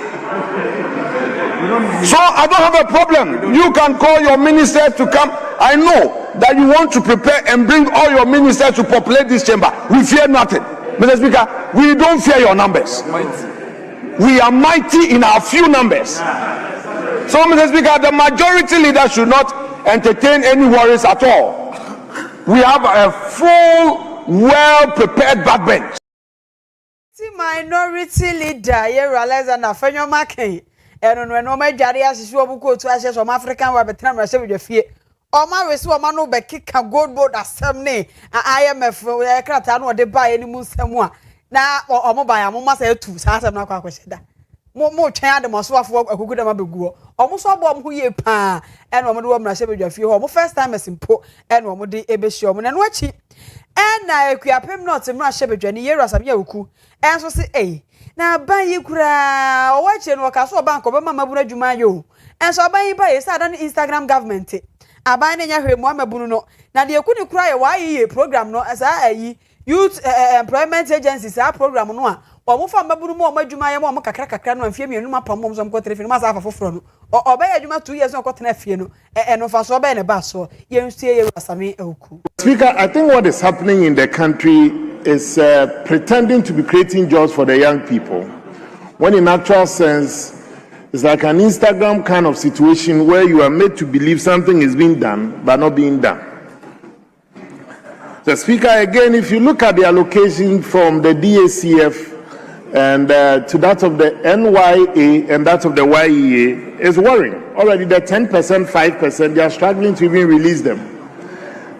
K: So I don't have a problem. You can call your ministers to come. I know that you want to prepare and bring all your ministers to populate this chamber. We fear nothing. Mr. Speaker, we don't fear your numbers. We are mighty in our few numbers. So, Mr. Speaker, the Majority Leader should not entertain any worries at all. We have a full, well-prepared backbench.
B: The Minority Leader, you realize that Afenyomakin, and when no major is to access from African Wabetan, with your fear. Oma wesu oma no be kika gold board asem ne IMF we krata no de buy any musemu a na omo buy amoma say tu sa asem na kwa kwhyeda mo twen ade mo so afo akukuda ma beguo omo so bo mo ye pa e na omo de wo mra shebedwa fie ho mo first time simpo e na omo de ebehyi omo na no achi e na akuapem not mra shebedwa ne yeru asam ya oku e so se na ban yi kura o wa che no ka so bank obema mabuna dwuma yo e so ban yi ba ye sa da Instagram government aban nya hwe mo amabunu no na de ekuni kura ye wa yi program no asa ayi youth employment agencies a program no a o mo fa mabunu mo adwuma ye mo kakra no amfie mienu mapam mo so mo kotre fi no ma sa afafoforo no o be adwuma 2 years no kotena fie no no fa so be ne ba so ye nsie ye asame oku.
K: Speaker, I think what is happening in the country is pretending to be creating jobs for the young people, when in actual sense it's like an Instagram kind of situation where you are made to believe something is being done but not being done. The Speaker, again, if you look at the allocation from the DACF and to that of the NYA and that of the YEA, is worrying. Already the 10%, 5%, they are struggling to even release them.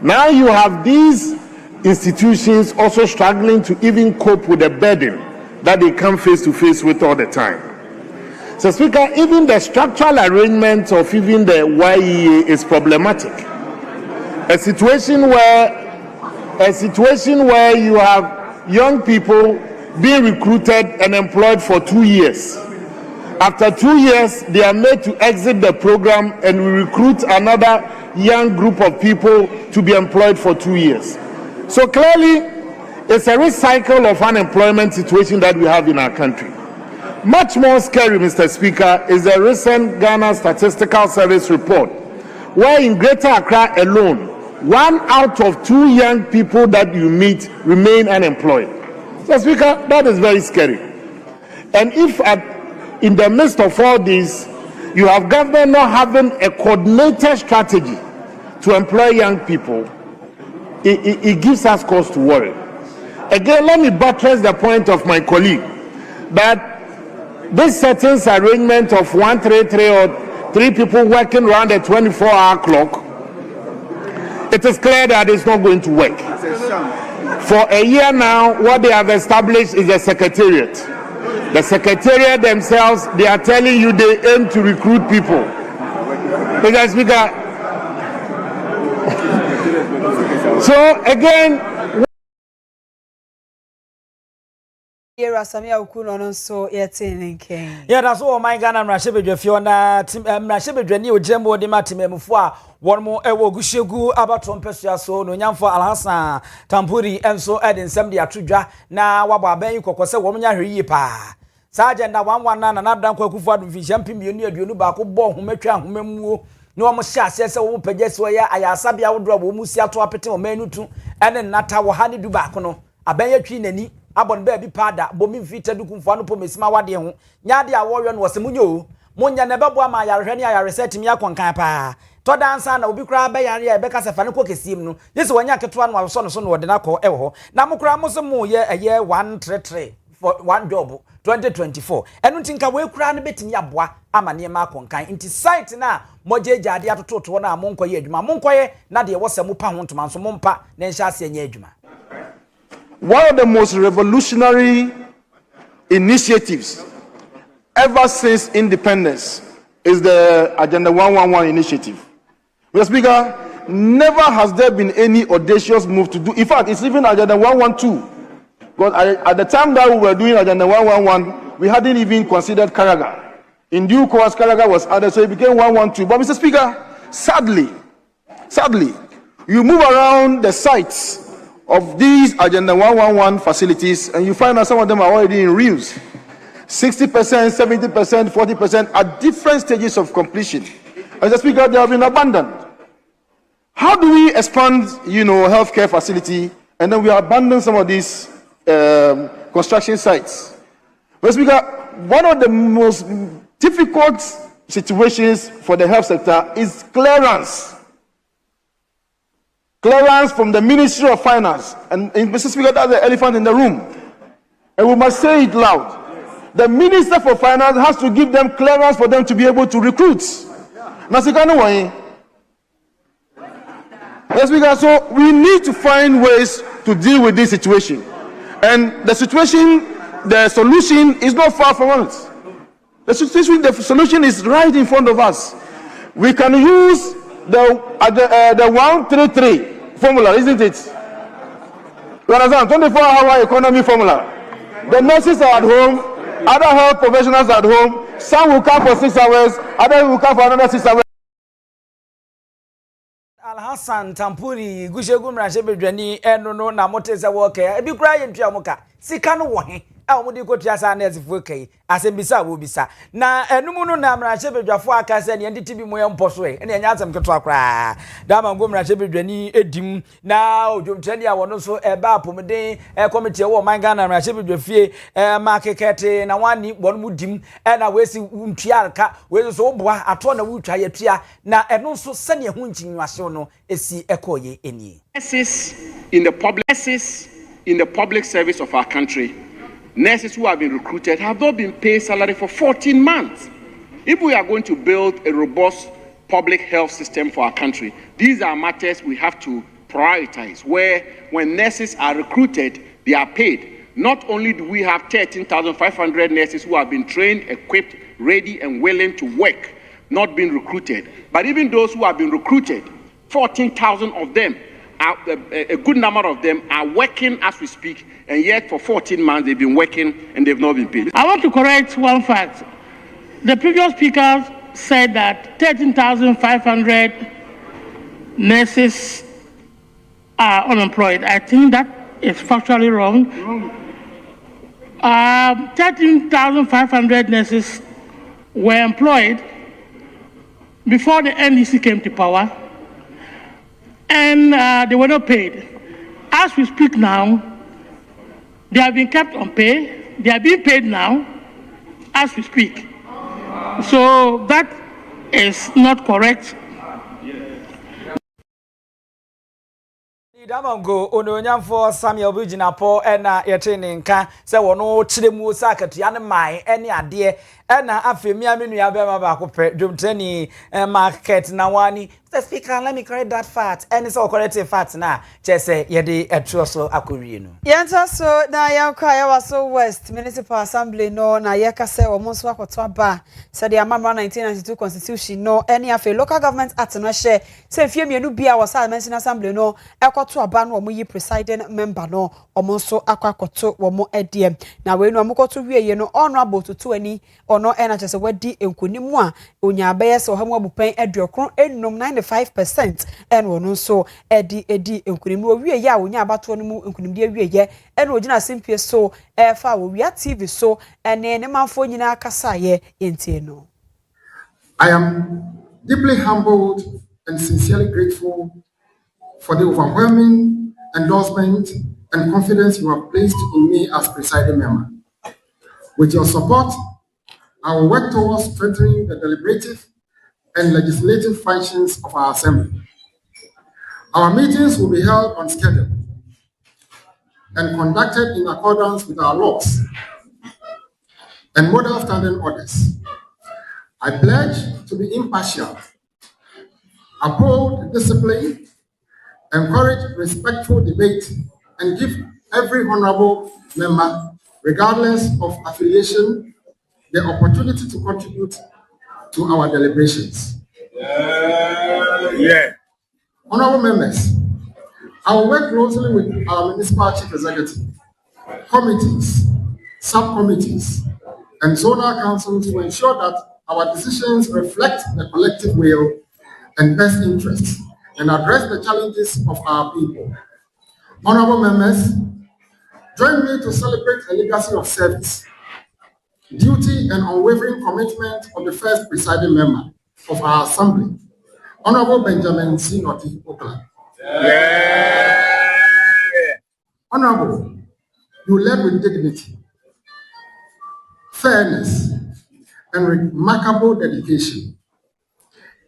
K: Now you have these institutions also struggling to even cope with the burden that they come face to face with all the time. So, Speaker, even the structural arrangement of even the YEA is problematic. A situation where you have young people being recruited and employed for 2 years. After 2 years, they are made to exit the program and we recruit another young group of people to be employed for 2 years. So clearly, it's a recycle of unemployment situation that we have in our country. Much more scary, Mr. Speaker, is the recent Ghana Statistical Service report, where in Greater Accra alone, 1 out of 2 young people that you meet remain unemployed. So, Speaker, that is very scary. And if in the midst of all this, you have government not having a coordinated strategy to employ young people, it gives us cause to worry. Again, let me buttress the point of my colleague that this settings arrangement of 133 or 3 people working around a 24-hour clock, it is clear that it's not going to work. For a year now, what they have established is a secretariat. The secretariat themselves, they are telling you they aim to recruit people. Mr. Speaker, so again,
B: Yeah, Samia Ukuno no so yetin ken.
A: Yeah, that's all my Ghana Mrashebe Fiona Mrashebe Dwani Ojembo de Matimemfo a won mo ewo gushegu abaton pesua so no nyamfo Alhassan Tampuri enso eden nsem de atodwa na waba aban yi kokose wo nya hweyi pa. Sa agenda 11 na nadan kwakufu adum fi champion mienu aduonu ba ko bo hometwa homamuo no wo hye ase se wo pagese wo ya ayasa bia wo do wo musi ato apete wo manutu ene nata wo ha ne du ba ko no aban ya twi nani abon ba bi pada bomi mfita dukumfo ano pomesima wade ho nyaade a wo hwe no wose munyo munya ne bebo ama yarehwe ne yareset mi akonkan pa to dansa na obi kura be yare e be kasa fa ne kokesiem no yesi wanya keto ano aso no so no wode na ko ewo na mukura muso mu ye eye 133 for one job 2024 enu tinka we kura ne betimi aboa ama ne ma akonkan inti site na mojeje ade atototo na monkoye adwuma monkoye na de wo se mu pa ho ntoma nso mompa na nhya ase anya adwuma.
K: One of the most revolutionary initiatives ever since independence is the Agenda 111 initiative. Mr. Speaker, never has there been any audacious move to do. In fact, it's even Agenda 112. Because at the time that we were doing Agenda 111, we hadn't even considered Karaga. In due course, Karaga was added, so it became 112. But Mr. Speaker, sadly, you move around the sites of these Agenda 111 facilities, and you find that some of them are already in reels. 60%, 70%, 40% at different stages of completion. As the Speaker, they have been abandoned. How do we expand, healthcare facility, and then we abandon some of these construction sites? Mr. Speaker, one of the most difficult situations for the health sector is clearance. Clearance from the Ministry of Finance. And Mr. Speaker, that's the elephant in the room. And we must say it loud. The Minister for Finance has to give them clearance for them to be able to recruit. Yes, Speaker, so we need to find ways to deal with this situation. And the solution is not far from us. The solution is right in front of us. We can use the 133 formula, isn't it? You understand? 24-hour economy formula. The nurses are at home, other health professionals are at home. Some will come for 6 hours, others will come for another 6 hours.
A: Alhassan Tampuri gushegu Mrashebe Dwani eno na moteza woke ebi kura ye ntua moka sika no wo he a omudi kotua sa na ezifo kai asembisa wo bisa na enumu no na Mrashebe Dwafo akase ne nditi bi mo ye mposo e ne nya asem keto akra da mango Mrashebe Dwani edim na odwomtani a wono so eba apomden committee wo manga na Mrashebe Dwafie ma kekete na wani wonu mudim na wesi ntua aka wesi so boa ato na wutwa ye tua na eno so sane hu nkinwase no esi ekoye eni.
G: Nurses in the public service of our country, nurses who have been recruited have not been paid salary for 14 months. If we are going to build a robust public health system for our country, these are matters we have to prioritize, where when nurses are recruited, they are paid. Not only do we have 13,500 nurses who have been trained, equipped, ready and willing to work, not being recruited, but even those who have been recruited, 14,000 of them, a good number of them are working as we speak, and yet for 14 months they've been working and they've not been paid.
L: I want to correct one fact. The previous speaker said that 13,500 nurses are unemployed. I think that is factually wrong. 13,500 nurses were employed before the NDC came to power, and they were not paid. As we speak now, they have been kept on pay. They are being paid now as we speak. So that is not correct.
A: Damango ononyamfo Samuel Bujinapo ena yetene nka se wono chiremu sakatua ne mai ene ade ena afemi amenu abema ba kopɛ dwomtani market na wani. Mr. Speaker, let me correct that fact. Any so corrective fact na chese yede etro so akowie no.
B: Yenta so na yanka ya waso West Municipal Assembly no na yeka se omo so akoto aba se the amendment 1992 constitution no any afa local government act no share se fie mienu bia wasa mention assembly no ekoto aba no omo yi presiding member no omo so akwakoto omo edie na we no omo koto wieye no honorable tutu ani ono ena chese wadi enkonimu a onya abaye se ohamu abupan eduokron enum 95% en wono so edi enkonimu wieye a onya abato no mu enkonimdi wieye en ogina simpie so fa wo wia TV so ene ne manfo nyina kasaye yentie no.
M: I am deeply humbled and sincerely grateful for the overwhelming endorsement and confidence you have placed in me as presiding member. With your support, I will work towards strengthening the deliberative and legislative functions of our assembly. Our meetings will be held on schedule and conducted in accordance with our laws and model standing orders. I pledge to be impartial, uphold discipline, encourage respectful debate, and give every honorable member, regardless of affiliation, the opportunity to contribute to our deliberations. Honorable members, I will work closely with our municipal chief executive, committees, subcommittees, and zonal councils to ensure that our decisions reflect the collective will and best interests and address the challenges of our people. Honorable members, join me to celebrate a legacy of service, duty, and unwavering commitment of the first presiding member of our assembly, Honorable Benjamin C. Noti Okla. Honorable, you led with dignity, fairness, and remarkable dedication.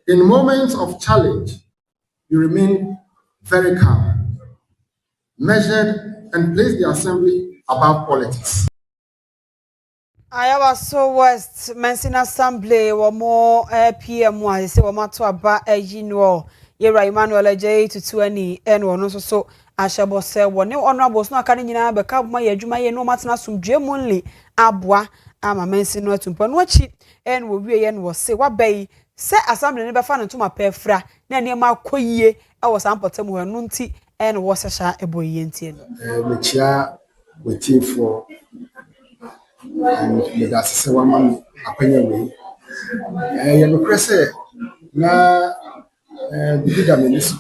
M: In moments of challenge, you remain very calm, measured, and place the assembly above politics.
B: Ayawa so West Mention Assembly or more PM I say or matter about a yinwo. Yera Emmanuel J to 20 and one also so Ashabo say one honorable no academy be cab my juma no matter some gemunly abwa ama mention no to ponwachi and we yen was say what bay say assembly never found to my pefra na near koye I was ampotem who nunti and was a sha a boy yentien.
M: Mechia waiting for and that's say one man apanya we you press na bibida menis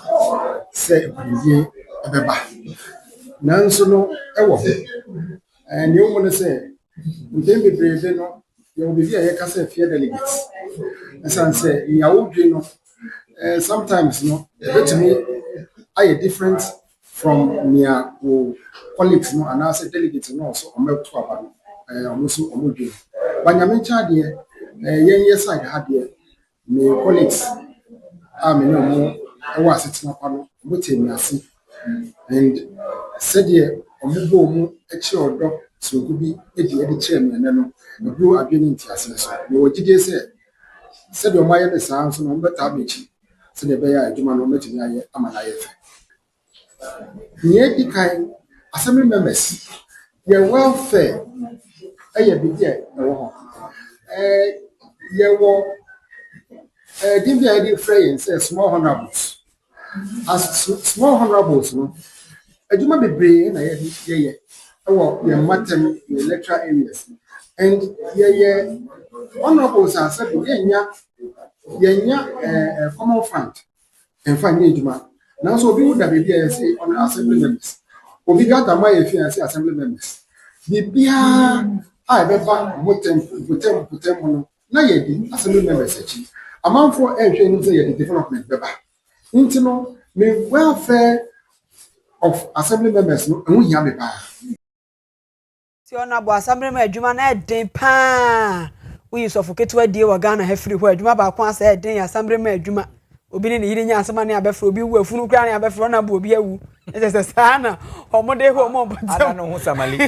M: say biye ebeba nanso no ewo and you want to say dem be brave no you be here ka say fear delegates and say yawo dwe no sometimes no bet me I different from near colleagues no and as delegates no so o meto aba almost omudwe banyame chade yen side ha de me colleagues me no mo e wa setina kwa no mutemi ase and said ye omubo mu echi odo so gubi edi kire me no no adwene nti ase so me wogide said o maye me san so no mbeta abechi se de be ya adwuma no metumi aye amana ye fe ye di kan assembly members your welfare eye bidi e wo ye wo give the idea frame say small honorables as small honorables no adwuma bebre na ye wo ye matem electoral areas and ye honorables are said ye nya common fund and find adwuma now so obi would have be say on assembly members obi gata my say assembly members bibia a beba motem no na ye di assembly members achi amanfo ehwe ni say ye development beba nti no me welfare of assembly members no ehun hia me ba
B: ti ona bo assembly member adwuma na eden pa we suffocate die wa Ghana ha free ho adwuma ba ko asa eden assembly member adwuma obi ni yiri nya asema ne abefro obi wu afunu kra ne abefro na bo obi awu ese sana omode ho mo botem
A: ana no hu samali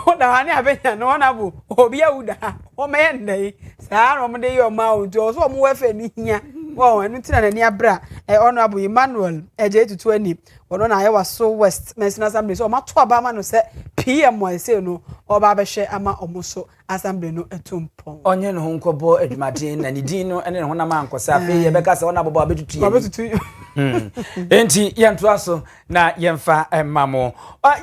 B: ona hani abenya no na bo obi awu da o me ndai sana omode yo ma o to so mo wefe ni hia wo enu tina na ni abra ono abu Emmanuel eje tutu ani ono na ye waso west Mercy assembly so ma to aba ma no se PM wa se no oba behwe ama omoso assembly no etumpon
A: onye no nkobo adwumaden na ni din no ene ho na ma nkosa afi ye beka se ona bobo abetutu enti yentoa so na yemfa emamo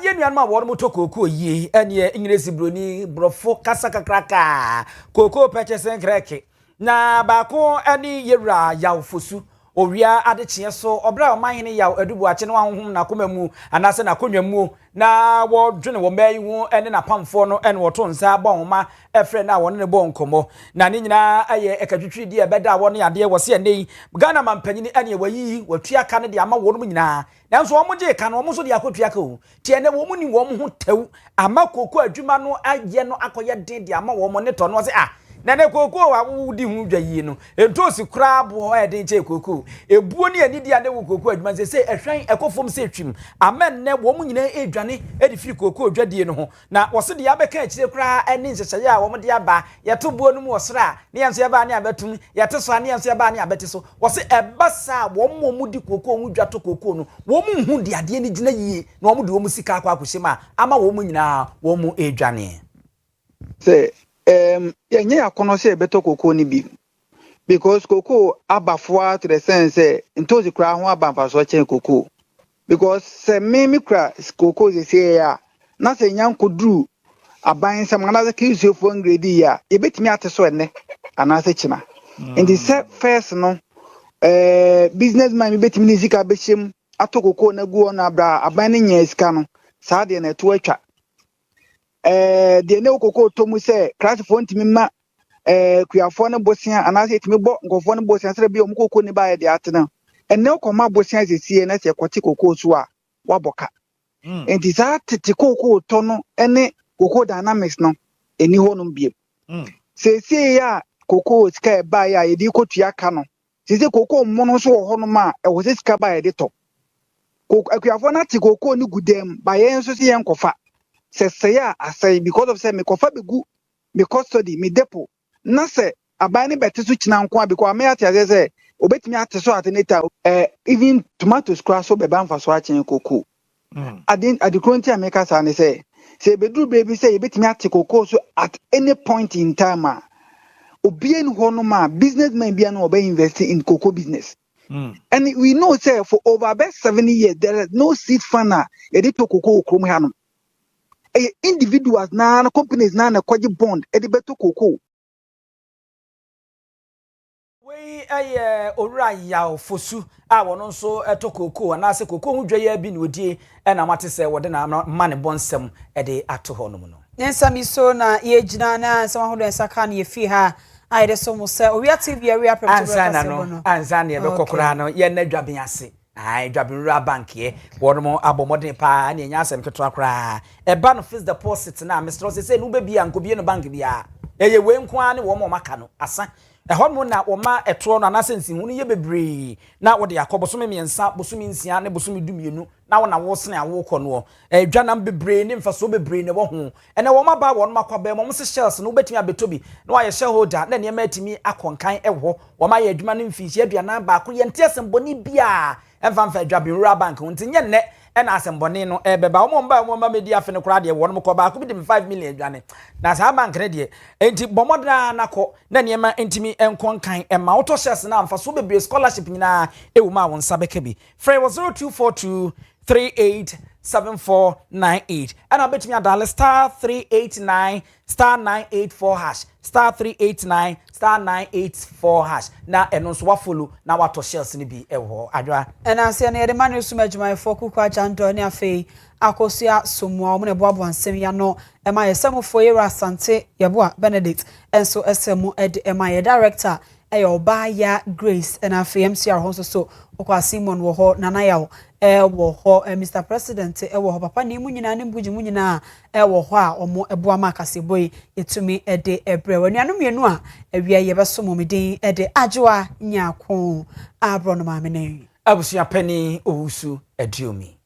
A: yenuan ma wo mo to kokoo yie ene English broni brofo kasa kakraka kokoo purchase kreke na baako ani yewra yawfosu owia adechie so obra omahene yaw adubu ache no ahom na komamu anase na konwamu na wo dwene wo mai hu ene na pamfo no ene wo to nsa ba homa efre na wo ne bo nkomo na ne nyina aye ekatwitwi di ebeda wo ne ade wo se ene Ghana mampanyini ene wayi watua ka ne de ama wo no nyina nanso wo moje ka no wo so de akotua ka o tie ne wo mu ni wo mu ho tew ama kokoo adwuma no aye no akoye den de ama wo mo ne to no se nane kokoo wa wudi hu dwa yi no entosi kra bo e den che kokoo ebuo ni ani dia ne wo kokoo adwuma se ehwan ekofom se twim amen ne wo mu nyina edwane edi firi kokoo dwadie no ho na wo se de abeka akire kra eni nhyehyeye a wo de aba yeto buo no mu osra ne yanso yaba ne abatum yete so ne yanso yaba ne abete so wo se ebasa wo mu di kokoo mu dwato kokoo no wo mu hu de ade ni gina yi na wo mu de wo mu sika akwa akohyema ama wo mu nyina wo mu edwane
N: se yenye yakono se beto kokoo ni bi because kokoo abafoa to the sense ntozi kra ho abamfa so chen kokoo because se me kra kokoo se ya na se nyankoduru aban se mana se kisofo ngredi ya ebetimi ateso enne ana se china in the first no businessman ebetimi ni sika bechem ato kokoo na guo na bra aban ne nya sika no saa de na to atwa de ne kokoo to mu se class phone timi ma kuafo ne bosia anase timi bo ngofo ne bosia sere bi omkokoo ni ba ye de atena enne okoma bosia sesie na se kwati kokoo so a waboka enti za tete kokoo to no ene kokoo dynamics no eni ho no biem sesie ya kokoo sika ba ya ye di kotua ka no sesie kokoo mo no so ho no ma e wo sika ba ye de to kuafo na ti kokoo ni gudem ba ye nso se ye nkofa se ya asai because of say me kofa begu me custody me depo na se abani beti so china nko because me ati say obetimi ate so ateneta even tomatoes crash so be banfa so achen kokoo adikronti ameka sa ne say bedru baby say obetimi ate kokoo so at any point in time obie ni ho no ma businessman bia no obe invest in cocoa business and we know say for over about 70 years there is no seed fund e dey to cocoa krom ha no individuals na companies na kwaji bond edibeto kokoo
A: we owura yaw fosu a wono nso eto kokoo na se kokoo hu dwa ya bi na odie na mate se wode na ma ne bonsem de ato ho no no
B: nsami so na ye gina na nsama hodo ensaka na ye fi ha ayede so mo se Owia TV area prepare
A: ansa na ye be kokora no ye na dwaben ase dwabinura bank ye wono abomodin pa na enya asem keto akra eba no fixed deposit na Mr. say no be bia nkobie no bank bia eye we nko ane wo mo maka no asa ehom na wo ma eto no anasensi hu no ye bebre na wo de yakobosome miensa bosome nsia ne bosome dumienu na wo na wo sene awo kɔ no dwanam bebre ne mfaso bebre ne wo ho ene wo ma ba wo no makwaba mo se shells no betimi abetobi na wa ye shareholder na ne ma atimi akonkan ewo wo ma ye adwuma no mfishi aduana ba ko ye ntesem boni bia emfa dwabinura bank nti nye ne ena asembone no beba wo mba medi afe ne kora de wo no ba ko bi de 5 million dwane na sa bank ne de enti bomodra na ko na ne ma entimi enkonkan ma auto shares na amfa so bebre scholarship nyina ewu ma won sabeka bi free was 0242 38 7498 and I bet me a dial star 389 star 984 hash star 389 star 984 hash na eno so follow na wato shells ni bi ewo adwa
B: and I say na the man usuma adwuma for kuku agando ne afei akosia somua omo ne boabo ansem ya no e ma yesemo for yera asante yeboa Benedict enso esemu ed e ma director oba ya Grace and afei MCR ho so okwa Simon wo ho nana yawo wo ho Mr President wo ho papa ni mu nyina ne mbuji mu nyina wo ho a omo eboa ma kaseboy etumi ede ebre wanuanu mienu a awia ye beso momedin ede ajoa nyako abro no ma mene
A: abusua pani owusu ediomi